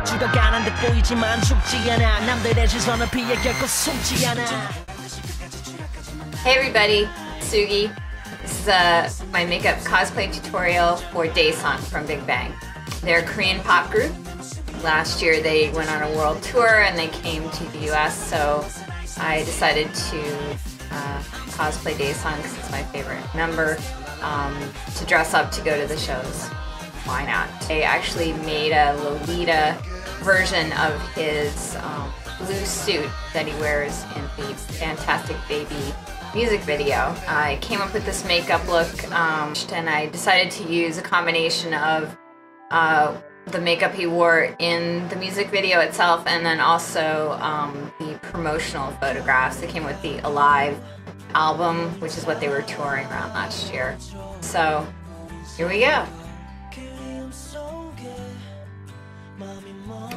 죽어가는 듯 보이지만 죽지 않아 남들의 시선을 피해 결코 숨지 않아. Hey everybody, Sugi. This is my makeup cosplay tutorial for Daesung from Big Bang. They're a Korean pop group. Last year they went on a world tour and they came to the U.S. so I decided to cosplay Daesung because it's my favorite member, to dress up to go to the shows. Why not? They actually made a Lolita version of his blue suit that he wears in the Fantastic Baby music video. I came up with this makeup look and I decided to use a combination of the makeup he wore in the music video itself and then also the promotional photographs that came with the Alive album, which is what they were touring around last year. So here we go.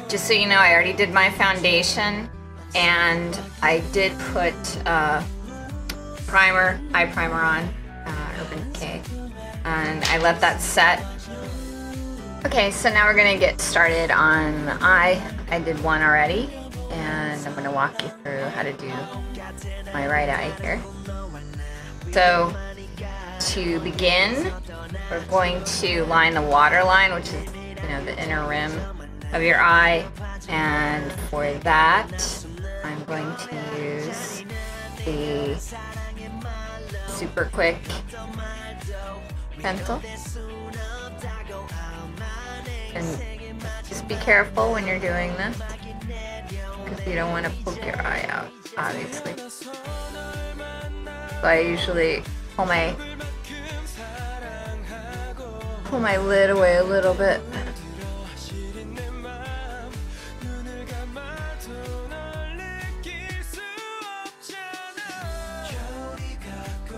Just so you know, I already did my foundation and I did put eye primer on, Urban Decay, and I let that set. Okay, so now we're gonna get started on the eye. I did one already, and I'm gonna walk you through how to do my right eye here. So, to begin, we're going to line the waterline, which is, the inner rim of your eye, and for that, I'm going to use the super quick pencil. And just be careful when you're doing this, because you don't want to poke your eye out, obviously. So I usually pull my lid away a little bit.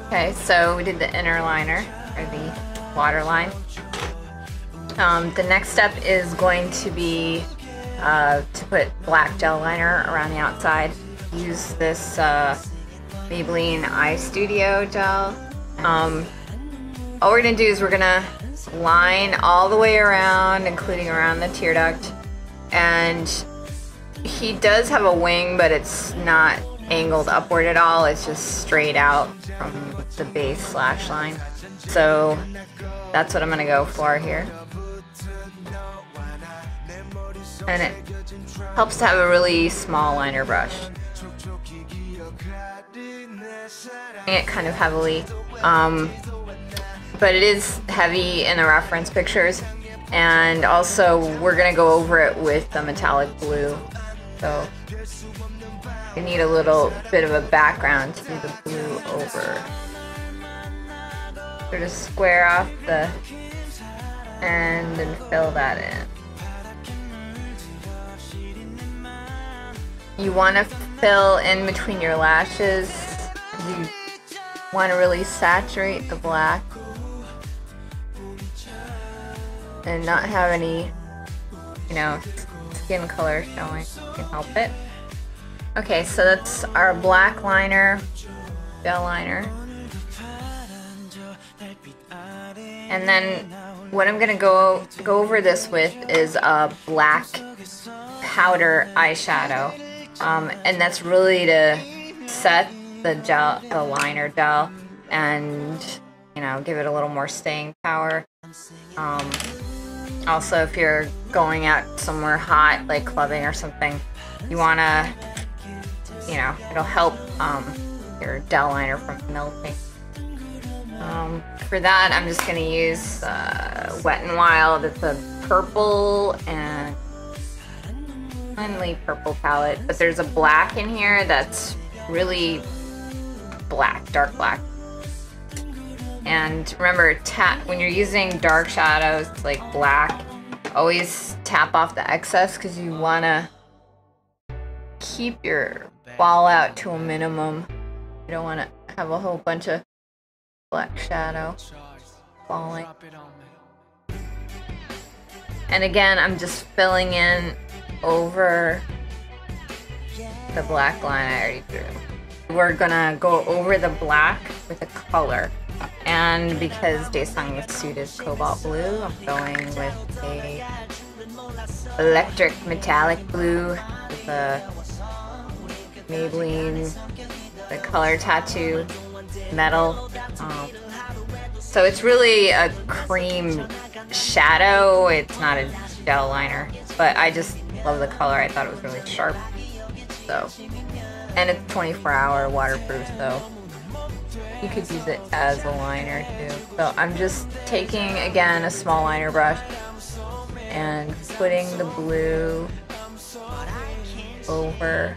Okay, so we did the inner liner, or the water line. The next step is going to be to put black gel liner around the outside. Use this Maybelline Eye Studio gel. All we're going to do is we're going to line all the way around, including around the tear duct. And he does have a wing, but it's not angled upward at all. It's just straight out from the base lash line. So that's what I'm going to go for here. And it helps to have a really small liner brush. It kind of heavily, but it is heavy in the reference pictures, and also we're gonna go over it with the metallic blue, so you need a little bit of a background to do the blue over. So just square off the end and fill that in. You want to fill in between your lashes. You want to really saturate the black and not have any, skin color showing. You can help it. Okay, so that's our black liner, gel liner. And then what I'm gonna go over this with is a black powder eyeshadow. And that's really to set the liner gel, and give it a little more staying power. Also, if you're going out somewhere hot, like clubbing or something, you wanna, it'll help your gel liner from melting. For that, I'm just gonna use Wet n Wild. It's a purple and purple palette, but there's a black in here that's really black, dark black. And remember, when you're using dark shadows like black, always tap off the excess, because you want to keep your fallout to a minimum. You don't want to have a whole bunch of black shadow falling. And again, I'm just filling in over the black line I already drew. We're gonna go over the black with a color, And because Daesung's suit is cobalt blue, I'm going with a electric metallic blue with a Maybelline, the color tattoo metal. So it's really a cream shadow. It's not a gel liner, but I just love the color. I thought it was really sharp. So, and it's 24-hour waterproof, so you could use it as a liner too. So I'm just taking, again, a small liner brush and putting the blue over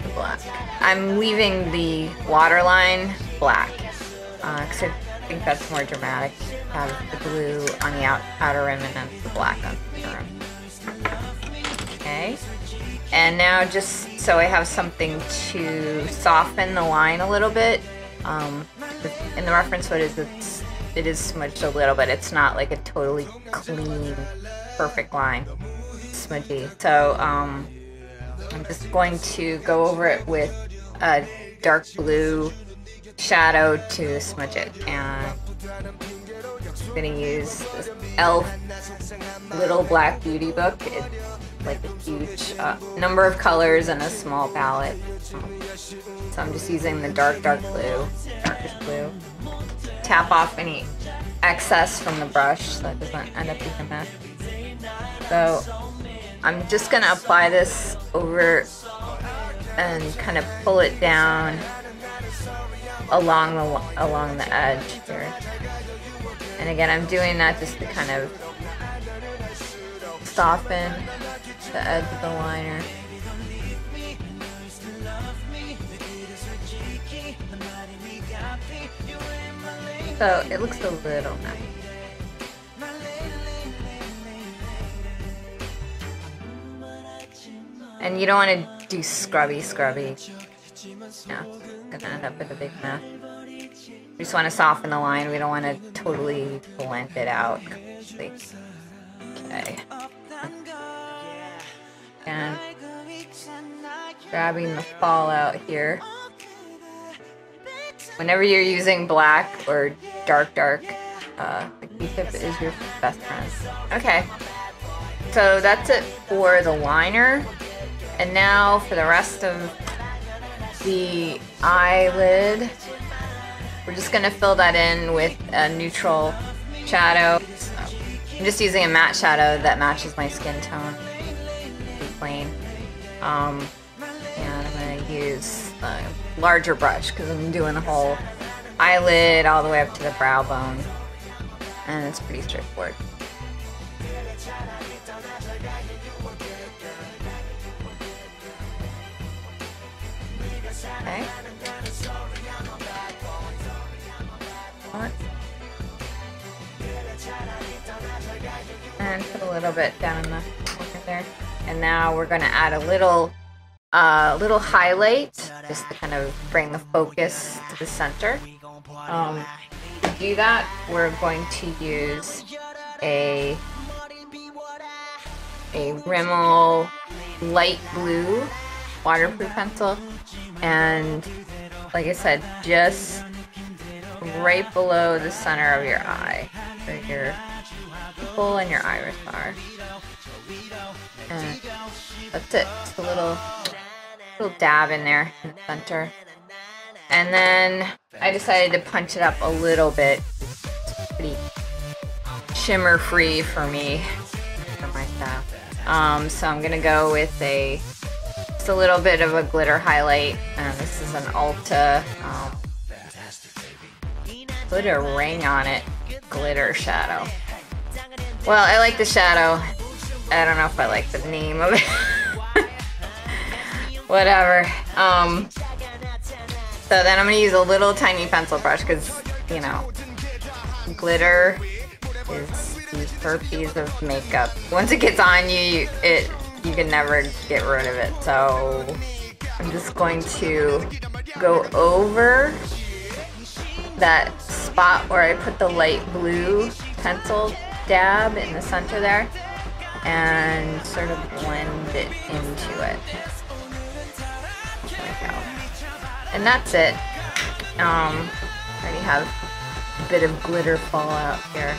the black. I'm leaving the waterline black because I think that's more dramatic. Have the blue on the outer rim and then the black on the inner rim. Okay. And now just so I have something to soften the line a little bit. In the reference photos, it is smudged a little bit. It's not like a totally clean, perfect line. It's smudgy. So I'm just going to go over it with a dark blue shadow to smudge it. And I'm going to use this e.l.f. Little Black Beauty book. It's like a huge number of colors and a small palette. So I'm just using the darkest blue. Tap off any excess from the brush so that doesn't end up being a mess. So I'm just going to apply this over and kind of pull it down along the edge here. And again, I'm doing that just to kind of soften the edge of the liner. So it looks a little nice. And you don't want to do scrubby. Yeah, it's gonna end up with a big mess. We just want to soften the line. We don't want to totally blend it out completely. Okay. And grabbing the fallout here. Whenever you're using black or dark, the Q-tip is your best friend. Okay, so that's it for the liner. And now for the rest of the eyelid, we're just gonna fill that in with a neutral shadow. So I'm just using a matte shadow that matches my skin tone. Pretty plain. And I'm gonna use a larger brush because I'm doing the whole eyelid all the way up to the brow bone. And it's pretty straightforward. Okay. And put a little bit down in the corner there. And now we're going to add a little highlight just to kind of bring the focus to the center. To do that, we're going to use a Rimmel light blue waterproof pencil, and like I said, just right below the center of your eye, where your pupil and your iris are. And that's it. Just a little dab in there in the center. And then I decided to punch it up a little bit. It's pretty shimmer free for me, for my style. So I'm gonna go with just a little bit of a glitter highlight. And this is an Ulta put a ring on it glitter shadow. Well, I like the shadow. I don't know if I like the name of it. Whatever. So then I'm gonna use a little tiny pencil brush because, you know, glitter is the herpes of makeup. Once it gets on you, you can never get rid of it. So I'm just going to go over that spot where I put the light blue pencil dab in the center there and sort of blend it into it. There we go. And that's it. I already have a bit of glitter fallout here.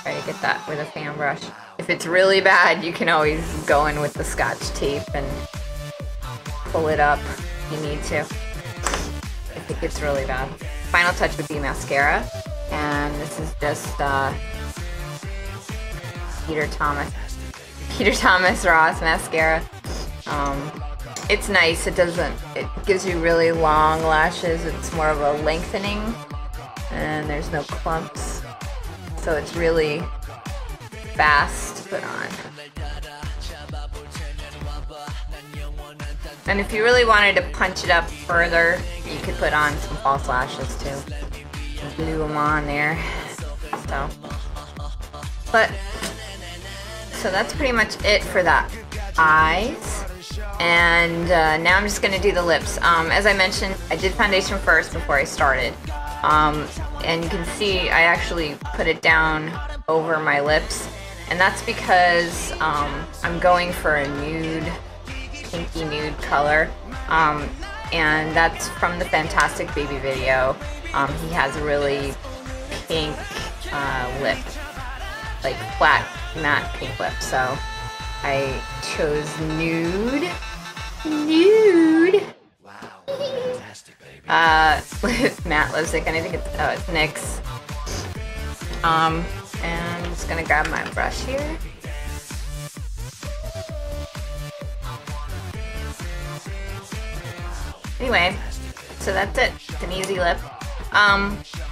Try to get that with a fan brush. If it's really bad, you can always go in with the Scotch tape and pull it up if you need to. If it gets really bad. Final touch would be mascara, and this is just Peter Thomas Ross mascara. It's nice. It gives you really long lashes. It's more of a lengthening, and there's no clumps, so it's really fast to put on. And if you really wanted to punch it up further, you could put on some false lashes too. Glue them on there. So that's pretty much it for the eyes. And now I'm just going to do the lips. As I mentioned, I did foundation first before I started. And you can see I actually put it down over my lips. And that's because I'm going for a nude, pinky nude color. And that's from the Fantastic Baby video. He has a really pink lip, like flat matte pink lip. So I chose nude. With matte lipstick, and I think it's NYX. And I'm just gonna grab my brush here. Anyway, so that's it. It's an easy lip.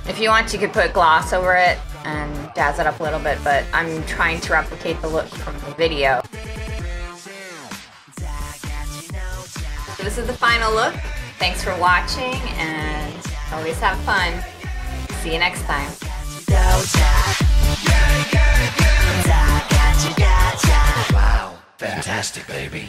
If you want, you could put gloss over it and jazz it up a little bit, but I'm trying to replicate the look from the video. So this is the final look. Thanks for watching, and always have fun. See you next time. Wow, fantastic, baby.